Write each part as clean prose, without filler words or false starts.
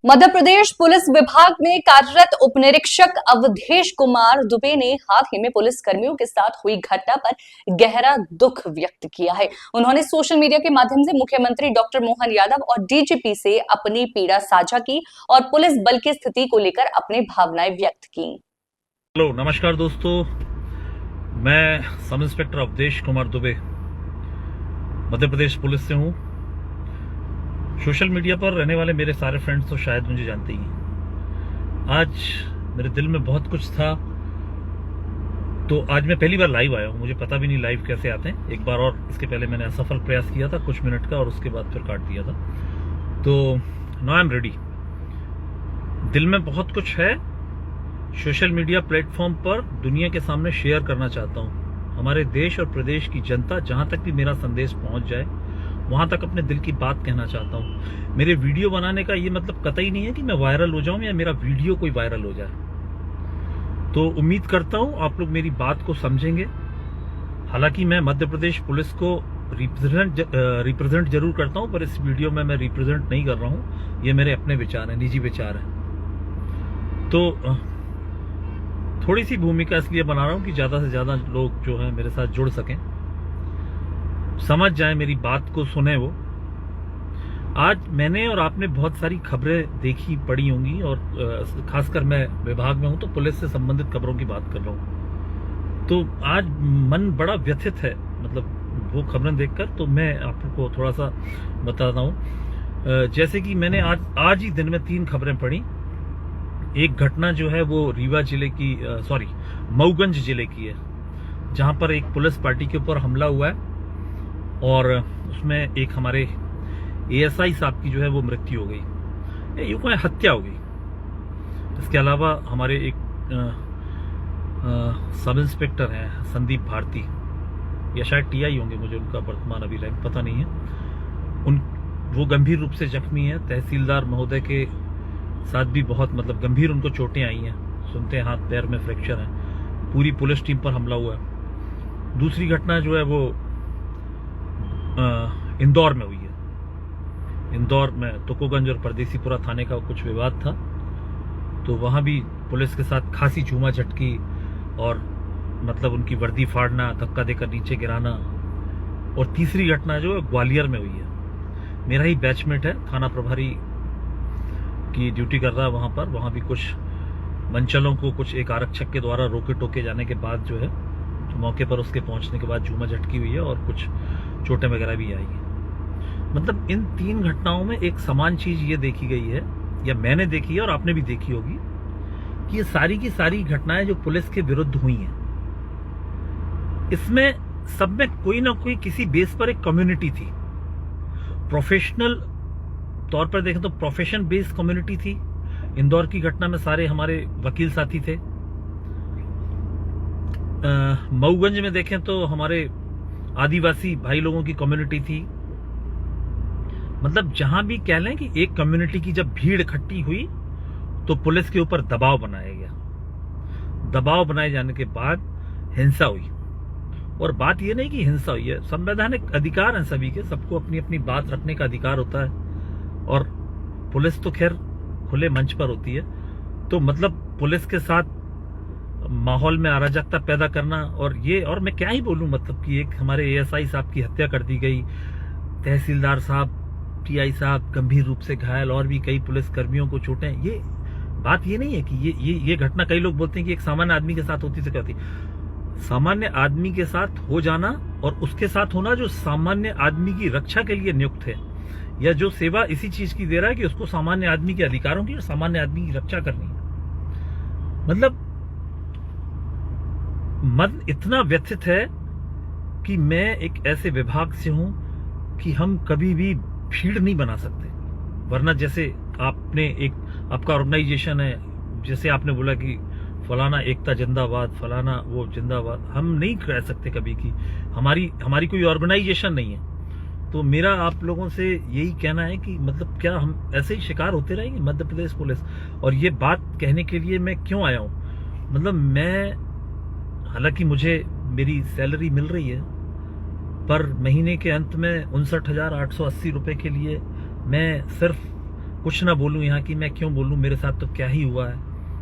Madhya Pradesh police विभाग में कार्यरत उप निरीक्षक अवधेश कुमार दुबे ने हाल ही में पुलिस कर्मियों के साथ हुई घटना पर गहरा दुख व्यक्त किया है। उन्होंने सोशल मीडिया के माध्यम से मुख्यमंत्री डॉक्टर मोहन यादव और डीजीपी से अपनी पीड़ा साझा की और पुलिस बल की स्थिति को लेकर अपनी भावनाएं व्यक्त की। हेलो, नमस्कार दोस्तों, मैं sub inspector Awadhesh Kumar Dubey Madhya Pradesh police से हूँ। सोशल मीडिया पर रहने वाले मेरे सारे फ्रेंड्स तो शायद मुझे जानते ही हैं। आज मेरे दिल में बहुत कुछ था, तो आज मैं पहली बार लाइव आया हूँ। मुझे पता भी नहीं लाइव कैसे आते हैं। एक बार और इसके पहले मैंने असफल प्रयास किया था कुछ मिनट का और उसके बाद फिर काट दिया था। तो नाउ आई एम रेडी। दिल में बहुत कुछ है, सोशल मीडिया प्लेटफॉर्म पर दुनिया के सामने शेयर करना चाहता हूँ। हमारे देश और प्रदेश की जनता, जहाँ तक भी मेरा संदेश पहुँच जाए वहां तक अपने दिल की बात कहना चाहता हूं। मेरे वीडियो बनाने का ये मतलब कतई नहीं है कि मैं वायरल हो जाऊं या मेरा वीडियो कोई वायरल हो जाए। तो उम्मीद करता हूं आप लोग मेरी बात को समझेंगे। हालांकि मैं मध्य प्रदेश पुलिस को रिप्रेजेंट जरूर करता हूं, पर इस वीडियो में मैं रिप्रेजेंट नहीं कर रहा हूं। ये मेरे अपने विचार हैं, निजी विचार हैं। तो थोड़ी सी भूमिका इसलिए बना रहा हूं कि ज्यादा से ज्यादा लोग जो है मेरे साथ जुड़ सकें, समझ जाए, मेरी बात को सुने वो। आज मैंने और आपने बहुत सारी खबरें देखी पढ़ी होंगी और खासकर मैं विभाग में हूं तो पुलिस से संबंधित खबरों की बात कर रहा हूं। तो आज मन बड़ा व्यथित है, मतलब वो खबरें देखकर। तो मैं आपको थोड़ा सा बताता हूं। जैसे कि मैंने आज ही दिन में 3 खबरें पढ़ी। एक घटना जो है वो रीवा जिले की मऊगंज जिले की है, जहां पर एक पुलिस पार्टी के ऊपर हमला हुआ है और उसमें एक हमारे एएसआई साहब की जो है वो मृत्यु हो गई, यूं कहें हत्या हो गई। इसके अलावा हमारे एक सब इंस्पेक्टर हैं संदीप भारती, या शायद टीआई होंगे, मुझे उनका वर्तमान अभी रैंक पता नहीं है। वो गंभीर रूप से जख्मी है। तहसीलदार महोदय के साथ भी बहुत गंभीर उनको चोटें आई हैं, सुनते हैं हाथ पैर में फ्रैक्चर है। पूरी पुलिस टीम पर हमला हुआ है। दूसरी घटना जो है वो इंदौर में हुई है। इंदौर में तुकोगंज और परदेसीपुरा थाने का कुछ विवाद था, तो वहां भी पुलिस के साथ खासी झूमा झटकी और उनकी वर्दी फाड़ना, धक्का देकर नीचे गिराना। और तीसरी घटना जो है ग्वालियर में हुई है। मेरा ही बैचमेट है, थाना प्रभारी की ड्यूटी कर रहा है वहां पर। वहां भी कुछ मंचलों को कुछ एक आरक्षक के द्वारा रोके टोके जाने के बाद जो है मौके पर उसके पहुंचने के बाद झूमा झटकी हुई है और कुछ चोटें वगैरह भी आई हैं। इन 3 घटनाओं में एक समान चीज ये देखी गई है, या मैंने देखी है और आपने भी देखी होगी, कि ये सारी की सारी घटनाएं जो पुलिस के विरुद्ध हुई हैं, इसमें सब में कोई ना कोई किसी बेस पर एक कम्युनिटी थी। प्रोफेशनल तौर पर देखें तो प्रोफेशन बेस्ड कम्युनिटी थी। इंदौर की घटना में सारे हमारे वकील साथी थे। मऊगंज में देखें तो हमारे आदिवासी भाई लोगों की कम्युनिटी थी। जहां भी कह लें कि एक कम्युनिटी की जब भीड़ इकट्ठी हुई तो पुलिस के ऊपर दबाव बनाया गया। दबाव बनाए जाने के बाद हिंसा हुई। और बात यह नहीं कि हिंसा हुई है, संवैधानिक अधिकार है सभी के, सबको अपनी अपनी बात रखने का अधिकार होता है। और पुलिस तो खैर खुले मंच पर होती है। तो पुलिस के साथ माहौल में अराजकता पैदा करना, और मैं क्या ही बोलूं, कि एक हमारे एएसआई साहब की हत्या कर दी गई, तहसीलदार साहब, टीआई साहब गंभीर रूप से घायल, और भी कई पुलिस कर्मियों को चोटें। ये बात ये नहीं है कि ये घटना, कई लोग बोलते हैं कि एक सामान्य आदमी के साथ होती तो क्या होती। सामान्य आदमी के साथ हो जाना और उसके साथ होना जो सामान्य आदमी की रक्षा के लिए नियुक्त है, या जो सेवा इसी चीज की दे रहा है कि उसको सामान्य आदमी के अधिकारों की और सामान्य आदमी की रक्षा करनी है। मन इतना व्यथित है कि मैं एक ऐसे विभाग से हूं कि हम कभी भी भीड़ नहीं बना सकते। वरना जैसे आपका ऑर्गेनाइजेशन है, जैसे आपने बोला कि फलाना एकता जिंदाबाद, फलाना वो जिंदाबाद, हम नहीं कह सकते कभी कि हमारी कोई ऑर्गेनाइजेशन नहीं है। तो मेरा आप लोगों से यही कहना है कि क्या हम ऐसे ही शिकार होते रहेंगे मध्य प्रदेश पुलिस। और ये बात कहने के लिए मैं क्यों आया हूं, मैं, हालांकि मुझे मेरी सैलरी मिल रही है, पर महीने के अंत में 59,880 रुपए के लिए मैं सिर्फ कुछ ना बोलूं यहाँ की, मैं क्यों बोलूं, मेरे साथ तो क्या ही हुआ है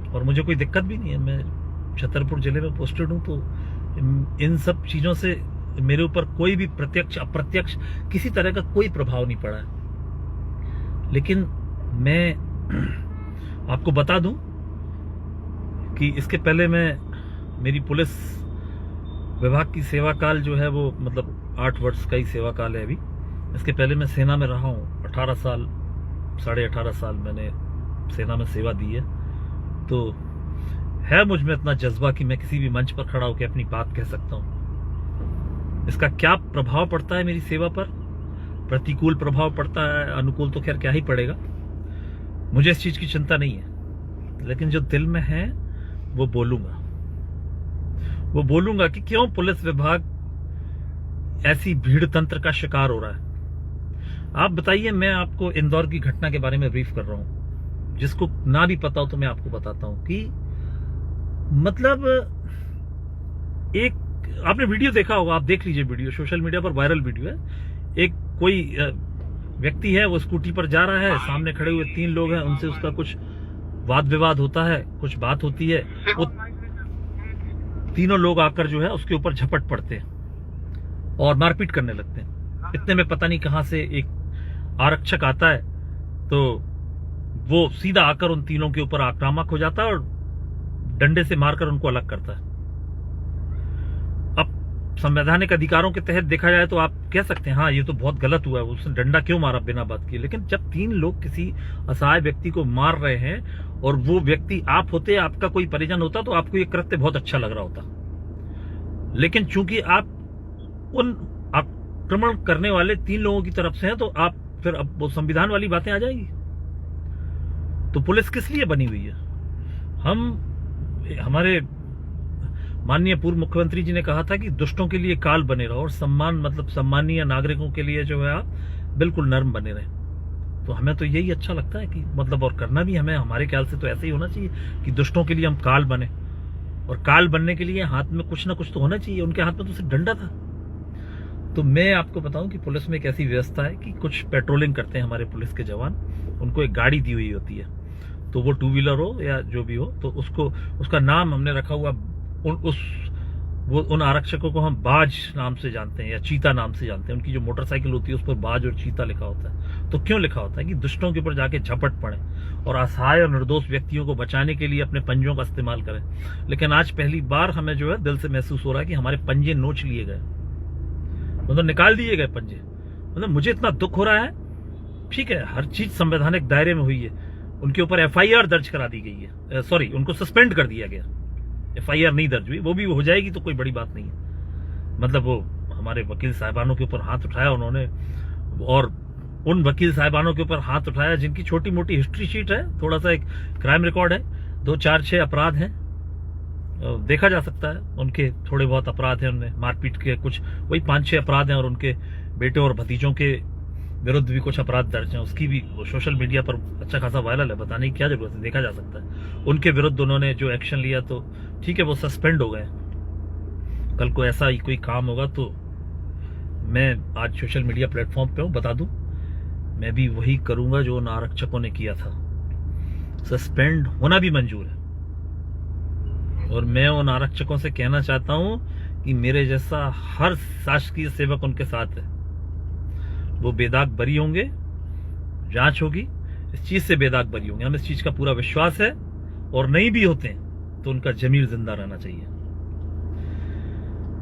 और मुझे कोई दिक्कत भी नहीं है। मैं छतरपुर जिले में पोस्टेड हूं, तो इन सब चीज़ों से मेरे ऊपर कोई भी प्रत्यक्ष अप्रत्यक्ष किसी तरह का कोई प्रभाव नहीं पड़ा है। लेकिन मैं आपको बता दूं कि इसके पहले मेरी पुलिस विभाग की सेवा काल जो है वो मतलब 8 वर्ष का ही सेवा काल है अभी। इसके पहले मैं सेना में रहा हूँ 18 साल, 18.5 साल मैंने सेना में सेवा दी है। तो है मुझ में इतना जज्बा कि मैं किसी भी मंच पर खड़ा होकर अपनी बात कह सकता हूँ। इसका क्या प्रभाव पड़ता है मेरी सेवा पर, प्रतिकूल प्रभाव पड़ता है, अनुकूल तो खैर क्या ही पड़ेगा, मुझे इस चीज की चिंता नहीं है। लेकिन जो दिल में है वो बोलूंगा कि क्यों पुलिस विभाग ऐसी भीड़ तंत्र का शिकार हो रहा है। आप बताइए, मैं आपको इंदौर की घटना के बारे में ब्रीफ कर रहा हूं, जिसको ना भी पता हो तो मैं आपको बताता हूं कि मतलब एक आपने वीडियो देखा होगा, आप देख लीजिए वीडियो, सोशल मीडिया पर वायरल वीडियो है। एक कोई व्यक्ति है, वो स्कूटी पर जा रहा है, सामने खड़े हुए 3 लोग हैं, उनसे उसका कुछ वाद विवाद होता है, कुछ बात होती है, वो तीनों लोग आकर जो है उसके ऊपर झपट पड़ते हैं और मारपीट करने लगते हैं। इतने में पता नहीं कहां से एक आरक्षक आता है, तो वो सीधा आकर उन तीनों के ऊपर आक्रामक हो जाता है और डंडे से मारकर उनको अलग करता है। अब संवैधानिक अधिकारों के तहत देखा जाए तो आप कह सकते हैं हाँ ये तो बहुत गलत हुआ है, उसने डंडा क्यों मारा बिना बात किए। लेकिन जब 3 लोग किसी असहाय व्यक्ति को मार रहे हैं और वो व्यक्ति आप होते, आपका कोई परिजन होता, तो आपको ये कृत्य बहुत अच्छा लग रहा होता। लेकिन चूंकि आप उन आक्रमण करने वाले 3 लोगों की तरफ से हैं, तो आप फिर अब वो संविधान वाली बातें आ जाएगी। तो पुलिस किस लिए बनी हुई है? हमारे माननीय पूर्व मुख्यमंत्री जी ने कहा था कि दुष्टों के लिए काल बने रहो और सम्मानीय नागरिकों के लिए जो है आप बिल्कुल नर्म बने रहे। तो हमें तो यही अच्छा लगता है कि मतलब, और करना भी हमें, हमारे ख्याल से तो ऐसे ही होना चाहिए कि दुष्टों के लिए हम काल बने, और काल बनने के लिए हाथ में कुछ ना कुछ तो होना चाहिए। उनके हाथ में तो सिर्फ डंडा था। तो मैं आपको बताऊं कि पुलिस में एक ऐसी व्यवस्था है कि कुछ पेट्रोलिंग करते हैं हमारे पुलिस के जवान, उनको एक गाड़ी दी हुई होती है, तो वो 2 व्हीलर हो या जो भी हो, तो उसका नाम हमने रखा हुआ, उन आरक्षकों को हम बाज नाम से जानते हैं या चीता नाम से जानते हैं। उनकी जो मोटरसाइकिल होती है उस पर बाज और चीता लिखा होता है। तो क्यों लिखा होता है? कि दुष्टों के ऊपर जाके झपट पड़े और असहाय और निर्दोष व्यक्तियों को बचाने के लिए अपने पंजों का इस्तेमाल करें। लेकिन आज पहली बार हमें जो है दिल से महसूस हो रहा है कि हमारे पंजे नोच लिए गए, मतलब निकाल दिए गए पंजे। मतलब मुझे इतना दुख हो रहा है। ठीक है, हर चीज संवैधानिक दायरे में हुई है, उनके ऊपर FIR दर्ज करा दी गई है, सॉरी उनको सस्पेंड कर दिया गया, FIR नहीं दर्ज हुई, वो भी हो जाएगी तो कोई बड़ी बात नहीं है। मतलब वो हमारे वकील साहिबानों के ऊपर हाथ उठाया उन्होंने, और उन वकील साहिबानों के ऊपर हाथ उठाया जिनकी छोटी मोटी हिस्ट्री शीट है, थोड़ा सा एक क्राइम रिकॉर्ड है, 2 4 6 अपराध हैं, देखा जा सकता है। उनके थोड़े बहुत अपराध हैं, उनमें मारपीट के कुछ वही 5-6 अपराध हैं, और उनके बेटे और भतीजों के विरुद्ध भी कुछ अपराध दर्ज हैं। उसकी भी सोशल मीडिया पर अच्छा खासा वायरल है, बताने की क्या जरूरत है, देखा जा सकता है। उनके विरुद्ध उन्होंने जो एक्शन लिया, तो ठीक है वो सस्पेंड हो गए। कल को ऐसा ही कोई काम होगा तो मैं आज सोशल मीडिया प्लेटफॉर्म पे हूँ, बता दूं मैं भी वही करूंगा जो उन आरक्षकों ने किया था। सस्पेंड होना भी मंजूर है, और मैं उन आरक्षकों से कहना चाहता हूं कि मेरे जैसा हर शासकीय सेवक उनके साथ है। वो बेदाग बरी होंगे, जांच होगी, इस चीज से बेदाग बरी होंगे, हमें इस चीज का पूरा विश्वास है। और नहीं भी होते हैं तो उनका जमीर जिंदा रहना चाहिए।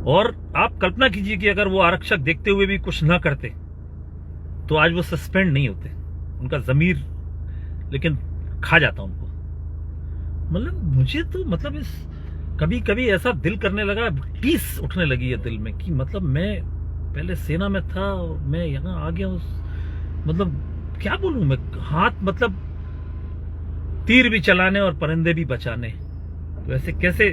और आप कल्पना कीजिए कि अगर वो आरक्षक देखते हुए भी कुछ ना करते तो आज वो सस्पेंड नहीं होते, उनका जमीर लेकिन खा जाता उनको। मतलब मुझे तो मतलब इस कभी कभी ऐसा दिल करने लगा, टीस उठने लगी है दिल में कि मतलब मैं पहले सेना में था और मैं यहाँ आ गया मतलब क्या बोलूं मैं, हाथ मतलब तीर भी चलाने और परिंदे भी बचाने, तो ऐसे कैसे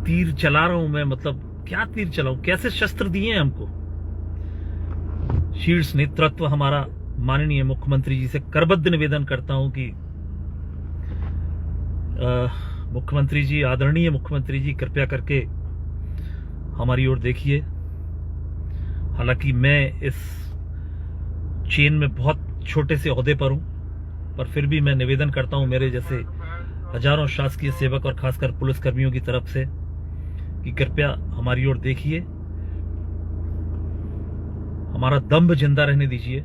तीर चला रहा हूं मैं, मतलब क्या तीर चलाऊं, कैसे शस्त्र दिए हैं हमको। शीर्ष नेतृत्व हमारा माननीय मुख्यमंत्री जी से करबद्ध निवेदन करता हूं कि मुख्यमंत्री जी, आदरणीय मुख्यमंत्री जी, कृपया करके हमारी ओर देखिए। हालांकि मैं इस चेन में बहुत छोटे से ओहदे पर हूं, पर फिर भी मैं निवेदन करता हूं मेरे जैसे हजारों शासकीय सेवक और खासकर पुलिसकर्मियों की तरफ से कि कृपया हमारी ओर देखिए, हमारा दम्भ जिंदा रहने दीजिए।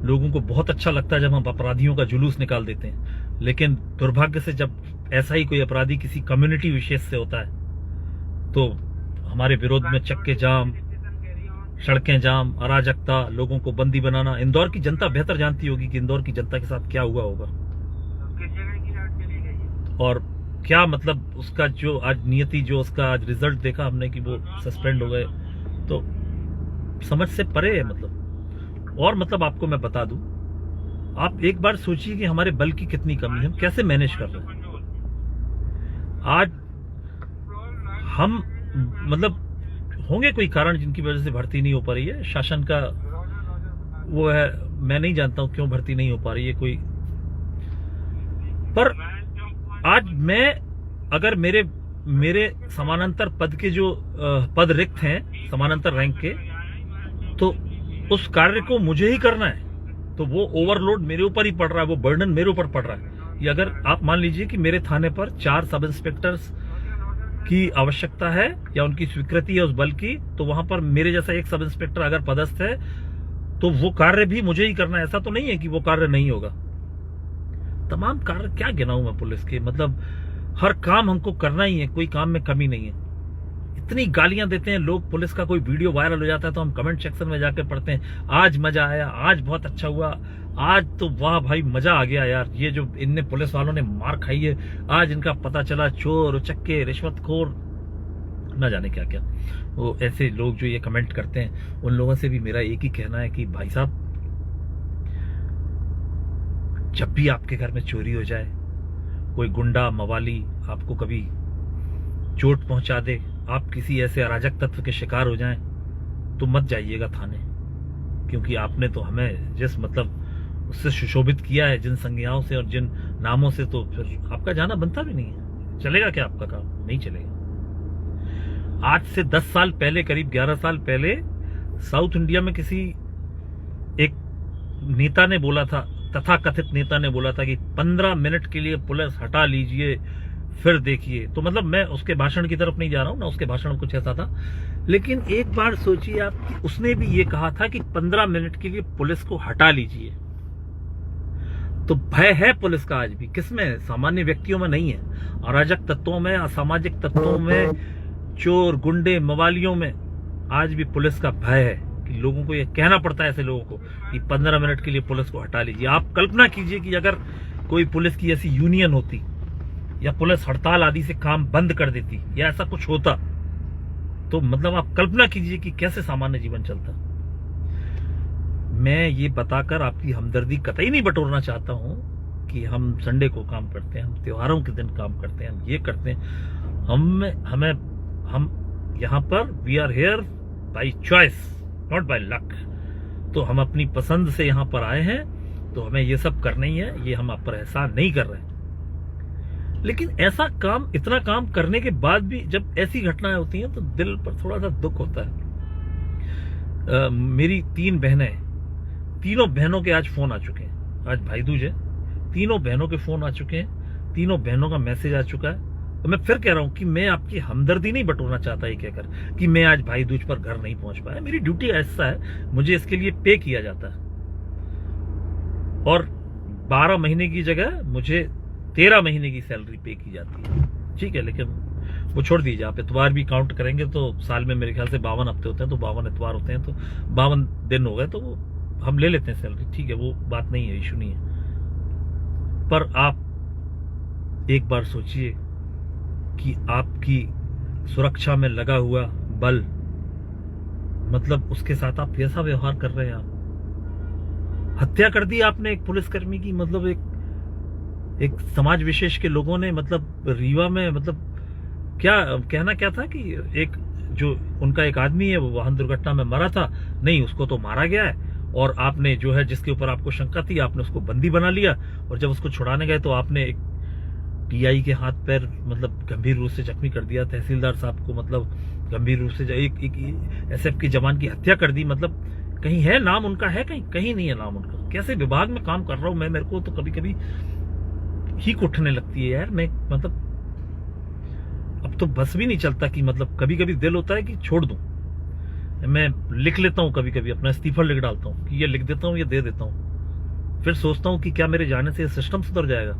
लोगों को बहुत अच्छा लगता है जब हम अपराधियों का जुलूस निकाल देते हैं, लेकिन दुर्भाग्य से जब ऐसा ही कोई अपराधी किसी कम्युनिटी विशेष से होता है तो हमारे विरोध में चक्के जाम, सड़कें जाम, अराजकता, लोगों को बंदी बनाना। इंदौर की जनता बेहतर जानती होगी कि इंदौर की जनता के साथ क्या हुआ होगा और क्या मतलब उसका जो आज नियति, जो उसका आज रिजल्ट देखा हमने कि वो सस्पेंड हो गए, तो समझ से परे है। मतलब और मतलब आपको मैं बता दूं, आप एक बार सोचिए कि हमारे बल की कितनी कमी है, हम कैसे मैनेज कर रहे हैं। आज हम मतलब होंगे कोई कारण जिनकी वजह से भर्ती नहीं हो पा रही है, शासन का वो है, मैं नहीं जानता हूं क्यों भर्ती नहीं हो पा रही है कोई। पर आज मैं अगर मेरे समानांतर पद के जो पद रिक्त हैं समानांतर रैंक के, तो उस कार्य को मुझे ही करना है, तो वो ओवरलोड मेरे ऊपर ही पड़ रहा है, वो बर्डन मेरे ऊपर पड़ रहा है। ये अगर आप मान लीजिए कि मेरे थाने पर 4 सब इंस्पेक्टर्स की आवश्यकता है या उनकी स्वीकृति है उस बल की, तो वहां पर मेरे जैसा एक सब इंस्पेक्टर अगर पदस्थ है तो वो कार्य भी मुझे ही करना है। ऐसा तो नहीं है कि वो कार्य नहीं होगा। तमाम कार्य क्या गिनाऊं मैं पुलिस के, मतलब हर काम हमको करना ही है, कोई काम में कमी नहीं है। इतनी गालियां देते हैं लोग, पुलिस का कोई वीडियो वायरल हो जाता है तो हम कमेंट सेक्शन में जाकर पढ़ते हैं, आज मजा आया, आज बहुत अच्छा हुआ, आज तो वाह भाई मजा आ गया यार, ये जो इनने पुलिस वालों ने मार खाई है, आज इनका पता चला, चोर उचक्के रिश्वतखोर न जाने क्या क्या। वो ऐसे लोग जो ये कमेंट करते हैं, उन लोगों से भी मेरा एक ही कहना है कि भाई साहब, जब भी आपके घर में चोरी हो जाए, कोई गुंडा मवाली आपको कभी चोट पहुंचा दे, आप किसी ऐसे अराजक तत्व के शिकार हो जाएं, तो मत जाइएगा थाने, क्योंकि आपने तो हमें जिस मतलब उससे सुशोभित किया है, जिन संज्ञाओं से और जिन नामों से, तो फिर आपका जाना बनता भी नहीं है। चलेगा क्या आपका काम? नहीं चलेगा। आज से 10 साल पहले, करीब 11 साल पहले, साउथ इंडिया में किसी एक नेता ने बोला था, तथाकथित नेता ने बोला था कि 15 मिनट के लिए पुलिस हटा लीजिए फिर देखिए। तो मतलब मैं उसके भाषण की तरफ नहीं जा रहा हूं ना, उसके भाषण में कुछ ऐसा था, लेकिन एक बार सोचिए आप कि उसने भी ये कहा था कि 15 मिनट के लिए पुलिस को हटा लीजिए। तो भय है पुलिस का आज भी, किसमें? सामान्य व्यक्तियों में नहीं है, अराजक तत्वों में, असामाजिक तत्वों में, चोर गुंडे मवालियों में आज भी पुलिस का भय है कि लोगों को ये कहना पड़ता है ऐसे लोगों को कि 15 मिनट के लिए पुलिस को हटा लीजिए। आप कल्पना कीजिए कि अगर कोई पुलिस की ऐसी यूनियन होती या पुलिस हड़ताल आदि से काम बंद कर देती या ऐसा कुछ होता, तो मतलब आप कल्पना कीजिए कि कैसे सामान्य जीवन चलता। मैं ये बताकर आपकी हमदर्दी कतई नहीं बटोरना चाहता हूं कि हम संडे को काम करते हैं, हम त्योहारों के दिन काम करते हैं, हम ये करते हैं। हम यहां पर we are here by choice, not by luck. तो हम अपनी पसंद से यहां पर आए हैं, तो हमें ये सब करना ही है, ये हम आप पर एहसान नहीं कर रहे हैं। लेकिन ऐसा काम, इतना काम करने के बाद भी जब ऐसी घटनाएं होती हैं तो दिल पर थोड़ा सा दुख होता है। मेरी 3 बहनें, तीनों बहनों के आज फोन आ चुके हैं, आज भाई दूज है, तीनों बहनों के फोन आ चुके हैं, तीनों बहनों का मैसेज आ चुका है। तो मैं फिर कह रहा हूं कि मैं आपकी हमदर्दी नहीं बटोरना चाहता ये कहकर कि मैं आज भाई दूज पर घर नहीं पहुंच पाया। मेरी ड्यूटी ऐसा है, मुझे इसके लिए पे किया जाता है, और 12 महीने की जगह मुझे 13 महीने की सैलरी पे की जाती है, ठीक है। लेकिन वो छोड़ दीजिए, आप इतवार भी काउंट करेंगे तो साल में मेरे ख्याल से 52 हफ्ते होते हैं, तो 52 इतवार होते हैं, तो 52 दिन हो गए, तो वो हम ले लेते हैं सैलरी, ठीक है, वो बात नहीं है, इशू नहीं है। पर आप एक बार सोचिए कि आपकी सुरक्षा में लगा हुआ बल, मतलब उसके साथ आप कैसा व्यवहार कर रहे हैं। आप हत्या कर दी आपने एक पुलिसकर्मी की, मतलब एक समाज विशेष के लोगों ने, मतलब रीवा में, मतलब क्या कहना क्या था कि एक जो उनका एक आदमी है वो वाहन दुर्घटना में मरा था, नहीं उसको तो मारा गया है, और आपने जो है जिसके ऊपर आपको शंका थी आपने उसको बंदी बना लिया, और जब उसको छुड़ाने गए तो आपने एक टीआई के हाथ पैर मतलब गंभीर रूप से जख्मी कर दिया, तहसीलदार साहब को मतलब गंभीर रूप से एक एसएफ के जवान की हत्या कर दी। मतलब कहीं है नाम उनका, है कहीं नहीं है नाम उनका। कैसे विभाग में काम कर रहा हूं मैं, मेरे को तो कभी कभी हीक उठने लगती है यार। मैं मतलब अब तो बस भी नहीं चलता कि मतलब कभी कभी दिल होता है कि छोड़ दूं। मैं लिख लेता हूं, कभी कभी अपना इस्तीफा लिख डालता हूं कि ये लिख देता हूं, ये दे देता हूं। फिर सोचता हूं कि क्या मेरे जाने से सिस्टम सुधर जाएगा।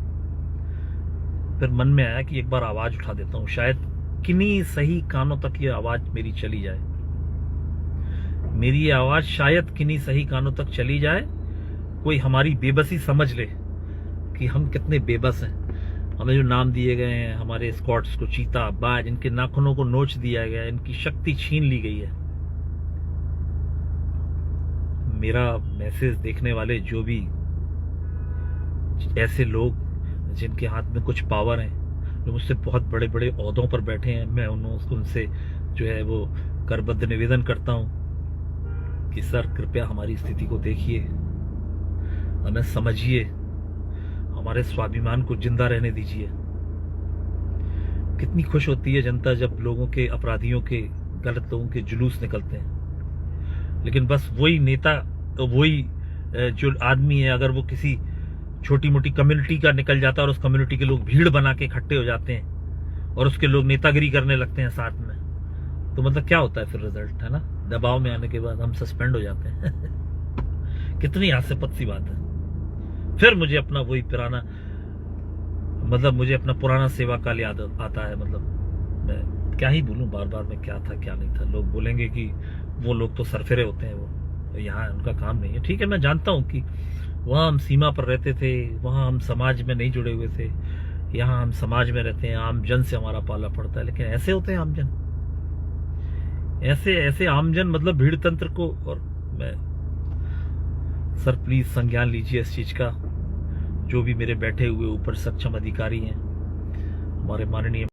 फिर मन में आया कि एक बार आवाज उठा देता हूं, शायद किन्हीं सही कानों तक ये आवाज मेरी चली जाए। मेरी ये आवाज शायद किन्हीं सही कानों तक चली जाए, कोई हमारी बेबसी समझ ले कि हम कितने बेबस हैं। हमें जो नाम दिए गए हैं, हमारे स्क्वाड्स को चीता, बाज, इनके नाखूनों को नोच दिया गया, इनकी शक्ति छीन ली गई है। मेरा मैसेज देखने वाले जो भी ऐसे लोग जिनके हाथ में कुछ पावर है, जो मुझसे बहुत बड़े बड़े ओहदों पर बैठे हैं, मैं उनसे जो है वो करबद्ध निवेदन करता हूं कि सर कृपया हमारी स्थिति को देखिए, हमें समझिए, हमारे स्वाभिमान को जिंदा रहने दीजिए। कितनी खुश होती है जनता जब लोगों के, अपराधियों के, गलत लोगों के जुलूस निकलते हैं। लेकिन बस वही नेता, वही जो आदमी है, अगर वो किसी छोटी मोटी कम्युनिटी का निकल जाता है और उस कम्युनिटी के लोग भीड़ बना के इकट्ठे हो जाते हैं और उसके लोग नेतागिरी करने लगते हैं साथ में, तो मतलब क्या होता है फिर रिजल्ट, है ना? दबाव में आने के बाद हम सस्पेंड हो जाते हैं। कितनी हास्यास्पद सी बात है। फिर मुझे अपना वही पुराना, मतलब मुझे अपना पुराना सेवा काल याद आता है। मतलब मैं क्या ही बोलूं, बार बार मैं क्या था क्या नहीं था। लोग बोलेंगे कि वो लोग तो सरफिरे होते हैं, वो यहाँ उनका काम नहीं है। ठीक है, मैं जानता हूं कि वहां हम सीमा पर रहते थे, वहां हम समाज में नहीं जुड़े हुए थे। यहाँ हम समाज में रहते हैं, आम जन से हमारा पाला पड़ता है। लेकिन ऐसे होते हैं आमजन, ऐसे आमजन, मतलब भीड़ तंत्र को। और मैं सर प्लीज संज्ञान लीजिए इस चीज का। जो भी मेरे बैठे हुए ऊपर सक्षम अधिकारी हैं, हमारे माननीय